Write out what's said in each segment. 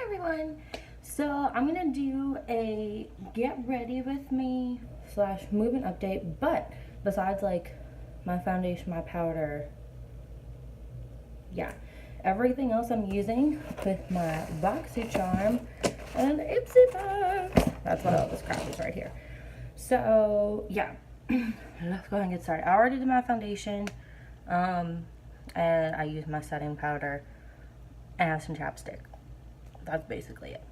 everyone. So I'm gonna do a get ready with me / movement update, but besides like my foundation, my powder, yeah, everything else I'm using with my Boxycharm and Ipsy box. That's what all this crap is right here. So yeah, let's go ahead and get started. I already did my foundation, and I used my setting powder and I have some chapstick. That's basically it.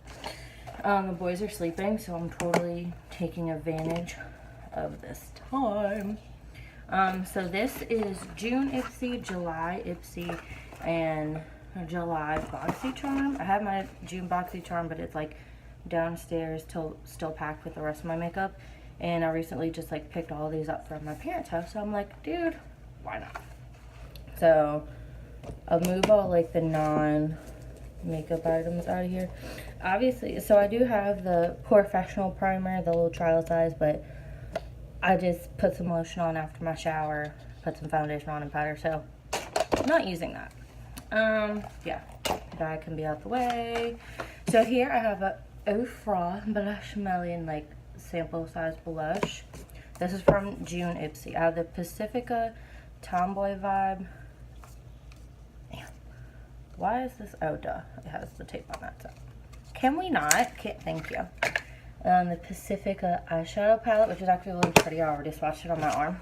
The boys are sleeping, so I'm totally taking advantage of this time. So this is June Ipsy, July Ipsy, and July Boxycharm. I have my June Boxycharm, but it's like downstairs still packed with the rest of my makeup. And I recently just like picked all these up from my parents' house, so I'm like, dude, why not? So I'll move all like the non-makeup items out of here. Obviously, so I do have the professional primer, the little trial size, but I just put some lotion on after my shower, put some foundation on and powder, so I'm not using that. Yeah, that can be out the way. So here I have a Ofra Blush Melon like sample size blush. This is from June Ipsy. I have the Pacifica Tomboy Vibe. Why is this? Oh, duh. It has the tape on that side. Can we not? Thank you. The Pacifica eyeshadow palette, which is actually really pretty. I already swatched it on my arm.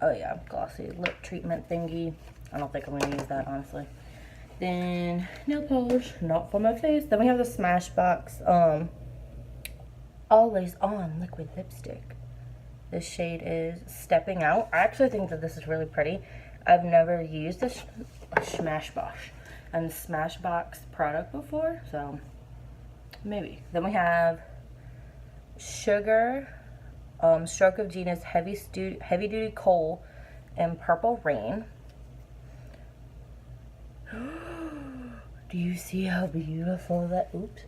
Oh yeah, glossy lip treatment thingy. I don't think I'm going to use that, honestly. Then nail polish, not for my face. Then we have the Smashbox Always On liquid lipstick. This shade is Stepping Out. I actually think that this is really pretty. I've never used a Smashbox and Smashbox product before, so maybe. Then we have Sugar, Stroke of Genius Heavy Duty Kohl and Purple Rain. Do you see how beautiful that? Oops,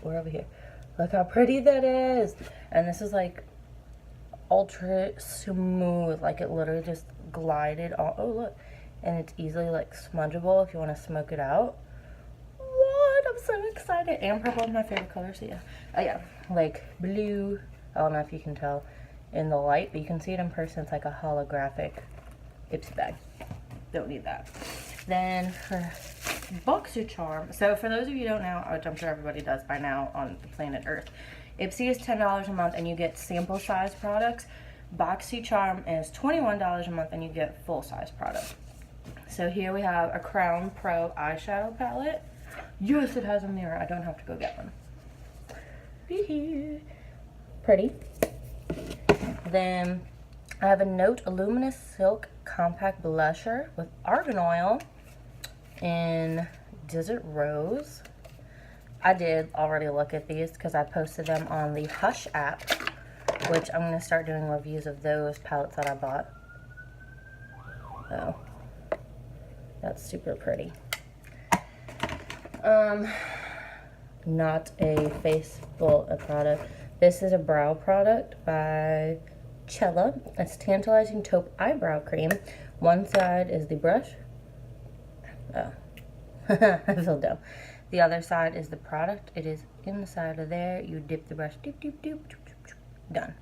we're over here. Look how pretty that is. And this is like ultra smooth, like it literally just glided on. Oh look, and it's easily like smudgeable if you want to smoke it out. What? I'm so excited. And purple is my favorite color, so yeah. Oh yeah, like blue. I don't know if you can tell in the light, but you can see it in person. It's like a holographic Ipsy bag. Don't need that. Then for Boxycharm, so for those of you who don't know, which I'm sure everybody does by now on the planet Earth, Ipsy is $10 a month and you get sample size products. Boxycharm is $21 a month and you get full size products. So here we have a Crown Pro eyeshadow palette. Yes, it has a mirror. I don't have to go get one. Pretty. Then I have a Note Luminous Silk Compact Blusher with Argan Oil in Desert Rose. I did already look at these because I posted them on the Hush app, which I'm going to start doing reviews of those palettes that I bought. Oh, that's super pretty. Not a face full of product. This is a brow product by Cella. It's Tantalizing Taupe Eyebrow Cream. One side is the brush. Oh, I feel dumb. The other side is the product. It is inside of there. You dip the brush, doop, doop, doop, doop, doop, doop. Done.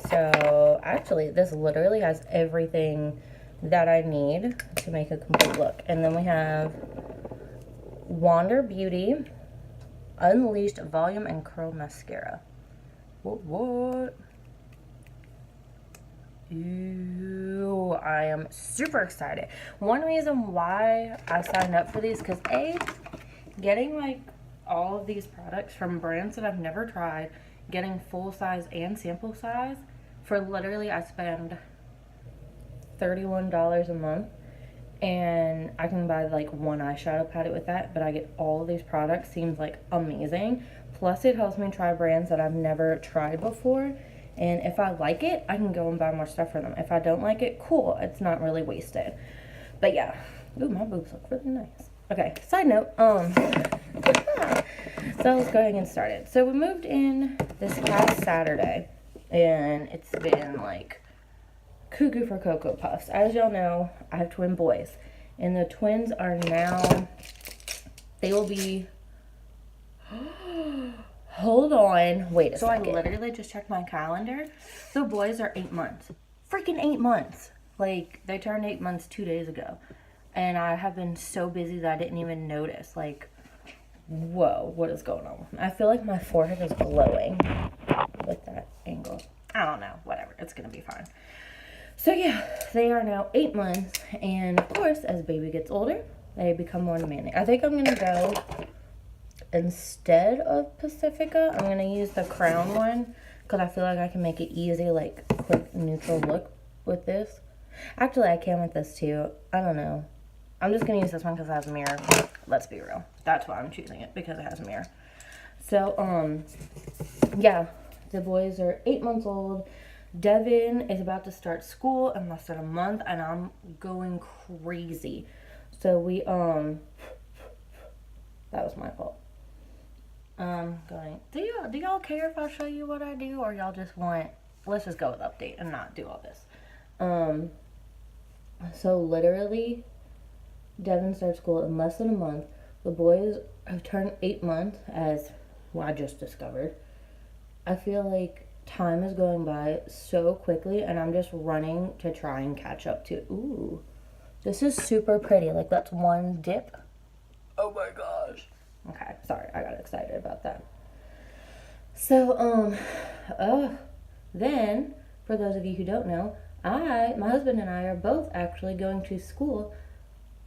So actually, this literally has everything that I need to make a complete look. And then we have Wander Beauty Unleashed Volume and Curl Mascara. What? Ooh, I am super excited. One reason why I signed up for these, because getting like all of these products from brands that I've never tried, getting full size and sample size for literally, I spend $31 a month and I can buy like one eyeshadow palette with that, but I get all of these products. Seems like amazing. Plus it helps me try brands that I've never tried before, and if I like it, I can go and buy more stuff for them. If I don't like it, cool, it's not really wasted. But yeah. Ooh, my boobs look really nice. Okay, side note, so let's go ahead and get started. So we moved in this past Saturday, and it's been like cuckoo for Cocoa Puffs. As y'all know, I have twin boys, and the twins are now They will be, hold on, wait a second. So I literally just checked my calendar. The boys are 8 months. Freaking 8 months. Like, they turned 8 months 2 days ago. And I have been so busy that I didn't even notice. Like, whoa, what is going on? I feel like my forehead is glowing with that angle. I don't know, whatever, it's gonna be fine. So yeah, they are now 8 months, and of course, as baby gets older, they become more demanding. I think I'm gonna go, instead of Pacifica, I'm gonna use the Crown one, because I feel like I can make it easy, like, quick, neutral look with this. Actually, I can with this too. I don't know. I'm just gonna use this one because it has a mirror. Let's be real. That's why I'm choosing it, because it has a mirror. So, yeah, the boys are 8 months old. Devin is about to start school in less than a month, and I'm going crazy. So we, that was my fault. Do y'all care if I show you what I do, or y'all just want, let's just go with update and not do all this. So literally, Devin starts school in less than a month. The boys have turned 8 months, as I just discovered. I feel like time is going by so quickly, and I'm just running to try and catch up to. Ooh, this is super pretty. Like, that's one dip. Oh my gosh. Okay, sorry, I got excited about that. So, then, for those of you who don't know, my husband and I are both actually going to school,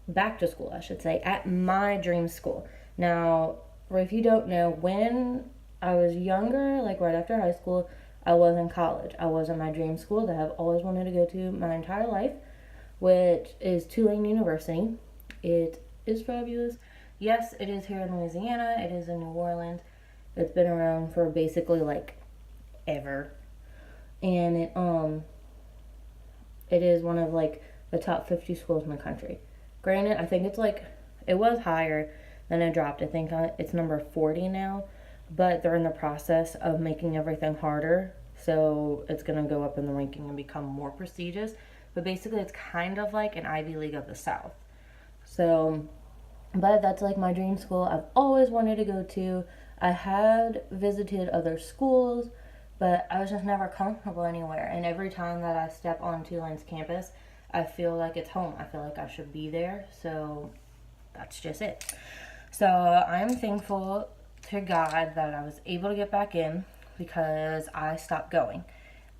back to school, I should say, at my dream school. Now, if you don't know, when I was younger, like right after high school, I was in college. I was in my dream school that I've always wanted to go to my entire life, which is Tulane University. It is fabulous. Yes, it is here in Louisiana. It is in New Orleans. It's been around for basically like ever. And it is one of like the top 50 schools in the country. Granted, I think it's like, it was higher, then it dropped. I think it's number 40 now, but they're in the process of making everything harder, so it's going to go up in the ranking and become more prestigious. But basically, it's kind of like an Ivy League of the South. So, but that's like my dream school. I've always wanted to go to. I had visited other schools, but I was just never comfortable anywhere. And every time that I step on Tulane's campus, I feel like it's home. I feel like I should be there. So that's just it. So I'm thankful to God that I was able to get back in, because I stopped going.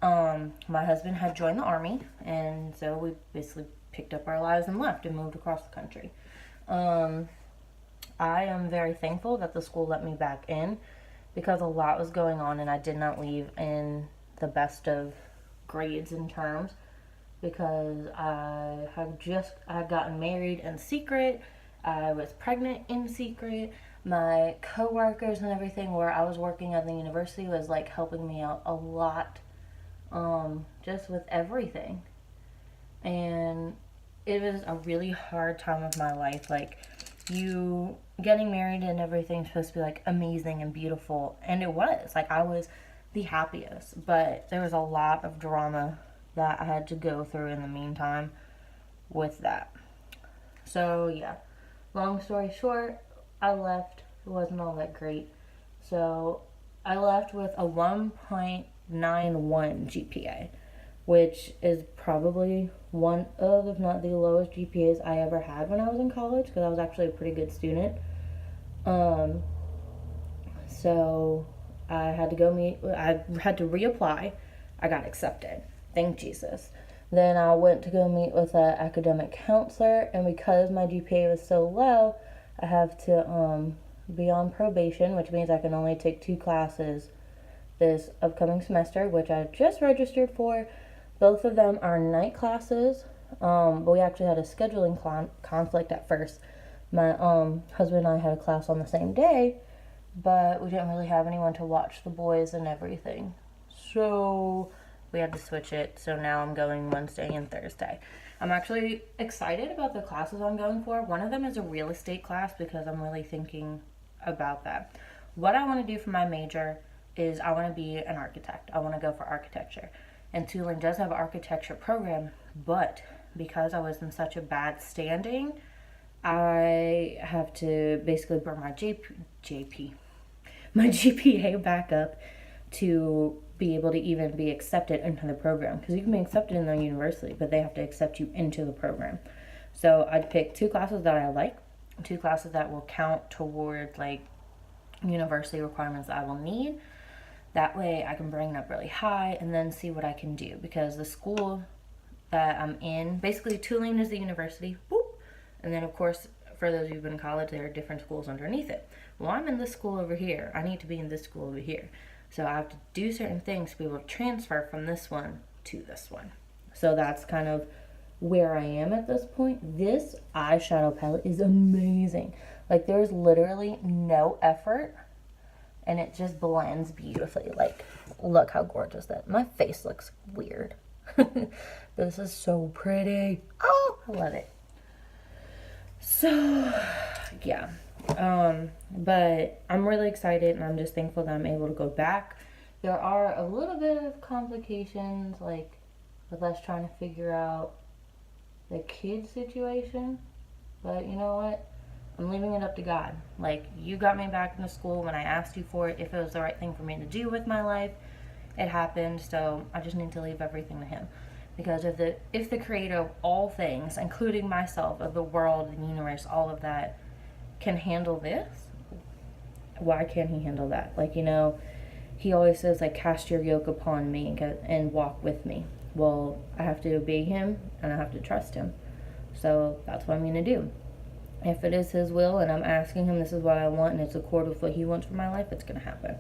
My husband had joined the Army, and so we basically picked up our lives and left and moved across the country. I am very thankful that the school let me back in, because a lot was going on and I did not leave in the best of grades and terms, because I had gotten married in secret. I was pregnant in secret. My coworkers and everything where I was working at the university was like helping me out a lot, just with everything. And it was a really hard time of my life. Like, you getting married and everything's supposed to be like amazing and beautiful, and it was. Like, I was the happiest, but there was a lot of drama that I had to go through in the meantime with that. So yeah, long story short, I left. It wasn't all that great. So I left with a 1.91 GPA, which is probably one of, if not the lowest GPAs I ever had when I was in college, because I was actually a pretty good student. So I had to reapply. I got accepted. Thank Jesus. Then I went to go meet with an academic counselor, and because my GPA was so low, I have to be on probation, which means I can only take 2 classes this upcoming semester, which I just registered for. Both of them are night classes, but we actually had a scheduling conflict at first. My husband and I had a class on the same day, but we didn't really have anyone to watch the boys and everything. So we had to switch it, so now I'm going Wednesday and Thursday. I'm actually excited about the classes I'm going for. One of them is a real estate class, because I'm really thinking about that. What I want to do for my major is I want to be an architect. I want to go for architecture. And Tulane does have an architecture program, but because I was in such a bad standing, I have to basically bring my my GPA back up to be able to even be accepted into the program, because you can be accepted in the university, but they have to accept you into the program. So I'd pick 2 classes that I like, 2 classes that will count towards like university requirements that I will need. That way I can bring it up really high and then see what I can do, because the school that I'm in, basically Tulane is the university, boop, and then of course for those who've been in college, there are different schools underneath it. Well, I'm in this school over here, I need to be in this school over here, so I have to do certain things to be able to transfer from this one to this one. So that's kind of where I am at this point. This eyeshadow palette is amazing. Like, there's literally no effort and it just blends beautifully. Like, look how gorgeous that. My face looks weird. This is so pretty. Oh, I love it. So yeah, but I'm really excited, and I'm just thankful that I'm able to go back. There are a little bit of complications, like with us trying to figure out the kid situation, but you know what? I'm leaving it up to God. Like, you got me back into school when I asked you for it. If it was the right thing for me to do with my life, it happened. So I just need to leave everything to Him. Because if the creator of all things, including myself, of the world, the universe, all of that, can handle this, why can't He handle that? Like, you know, He always says, like, cast your yoke upon me and walk with me. Well, I have to obey Him and I have to trust Him. So that's what I'm going to do. If it is His will and I'm asking Him, this is what I want, and it's accord with what He wants for my life, it's going to happen.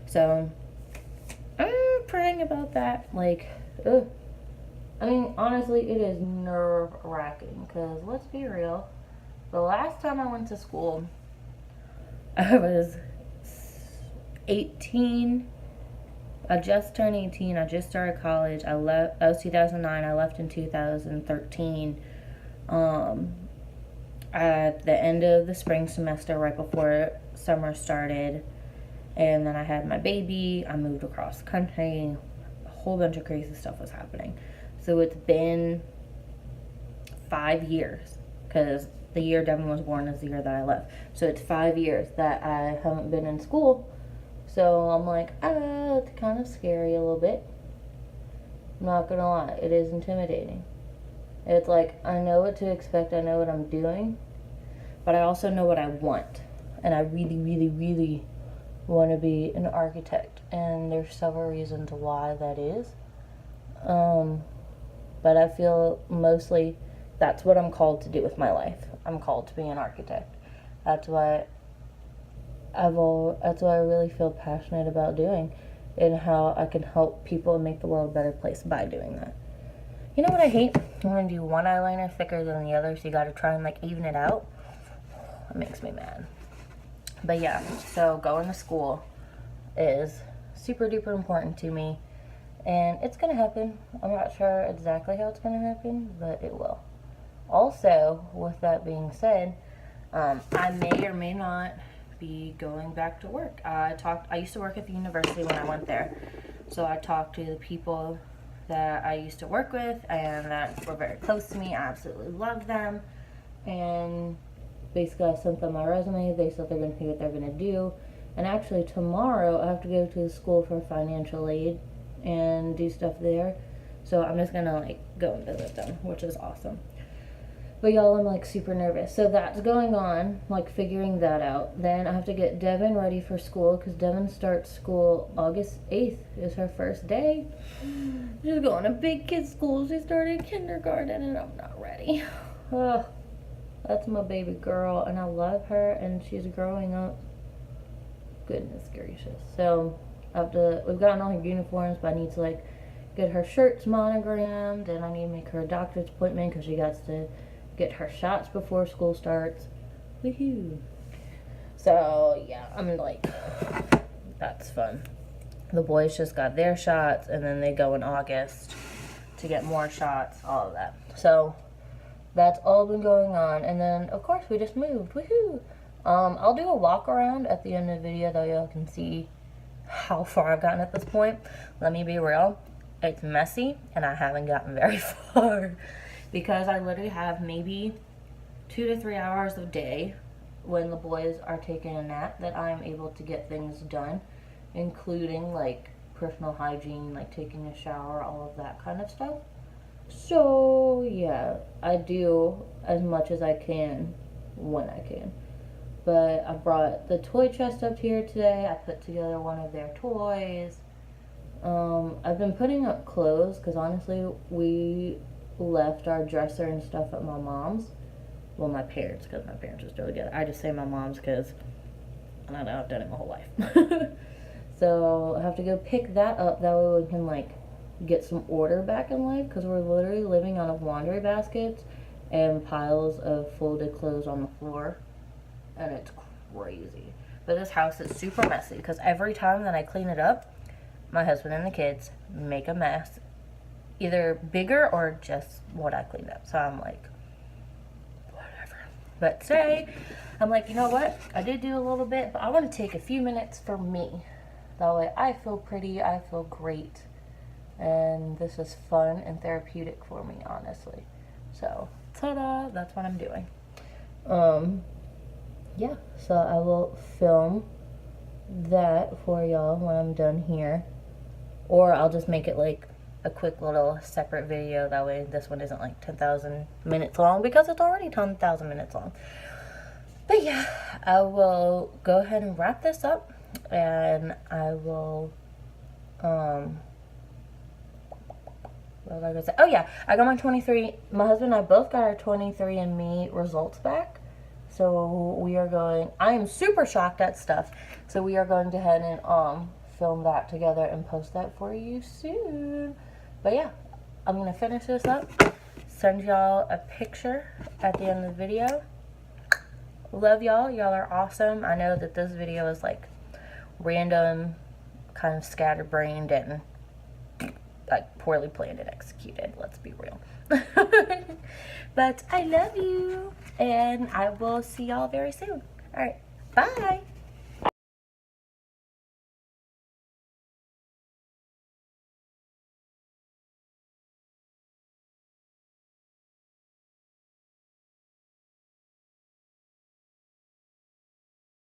So I'm praying about that. Like, ugh. I mean, honestly, it is nerve-wracking, because let's be real, the last time I went to school, I was 18. I just turned 18. I just started college. That was 2009. I left in 2013. At the end of the spring semester, right before summer started, and then I had my baby. I moved across the country. A whole bunch of crazy stuff was happening. So it's been 5 years, because the year Devin was born is the year that I left. So it's 5 years that I haven't been in school. So I'm like, it's kind of scary a little bit. I'm not gonna lie, it is intimidating. It's like, I know what to expect, I know what I'm doing, but I also know what I want. And I really, really, really want to be an architect. And there's several reasons why that is. But I feel mostly that's what I'm called to do with my life. I'm called to be an architect. That's what I really feel passionate about doing, and how I can help people and make the world a better place by doing that. You know what I hate? When you do one eyeliner thicker than the other, so you gotta try and like even it out. It makes me mad. But yeah, so going to school is super duper important to me. And it's going to happen. I'm not sure exactly how it's going to happen, but it will. Also, with that being said, I may or may not be going back to work. I used to work at the university when I went there. So I talked to the people that I used to work with and that were very close to me. I absolutely loved them. And basically I sent them my resume. They said they're going to see what they're going to do. And actually tomorrow I have to go to the school for financial aid and do stuff there. So I'm just gonna like go and visit them, which is awesome. But y'all, I'm like super nervous. So that's going on, like figuring that out. Then I have to get Devin ready for school, because Devin starts school August 8th is her first day. She's going to big kid school. She started kindergarten and I'm not ready. Oh, that's my baby girl and I love her and she's growing up. Goodness gracious. So we've gotten all her uniforms, but I need to like get her shirts monogrammed, and I need to make her a doctor's appointment because she got to get her shots before school starts. Woohoo! So yeah, I'm like, that's fun. The boys just got their shots, and then they go in August to get more shots, all of that. So that's all been going on, and then of course we just moved. Woohoo! I'll do a walk around at the end of the video, though y'all can see how far I've gotten at this point. Let me be real, it's messy and I haven't gotten very far, because I literally have maybe 2 to 3 hours a day when the boys are taking a nap that I'm able to get things done, including like personal hygiene, like taking a shower, all of that kind of stuff. So yeah, I do as much as I can when I can. But I brought the toy chest up here today. I put together one of their toys. I've been putting up clothes because honestly we left our dresser and stuff at my mom's. Well, my parents, because my parents are still together. I just say my mom's because I don't know, I've done it my whole life. So I have to go pick that up. That way we can like get some order back in life, because we're literally living out of laundry baskets and piles of folded clothes on the floor, and it's crazy. But this house is super messy because every time that I clean it up, my husband and the kids make a mess, either bigger or just what I cleaned up. So I'm like, whatever. But today I'm like, you know what, I did do a little bit, but I want to take a few minutes for me. That way I feel pretty, I feel great, and this is fun and therapeutic for me, honestly. So, ta-da, that's what I'm doing. Yeah, so I will film that for y'all when I'm done here. Or I'll just make it like a quick little separate video. That way this one isn't like 10,000 minutes long, because it's already 10,000 minutes long. But yeah, I will go ahead and wrap this up. And I will, what was I gonna say? Oh yeah, I got my 23, my husband and I both got our 23andMe results back. So we are going, I am super shocked at stuff. So we are going to head and, film that together and post that for you soon. But yeah, I'm gonna finish this up, send y'all a picture at the end of the video. Love y'all, y'all are awesome. I know that this video is like random, kind of scatterbrained, and like poorly planned and executed, let's be real. But I love you, and I will see y'all very soon. Alright, bye.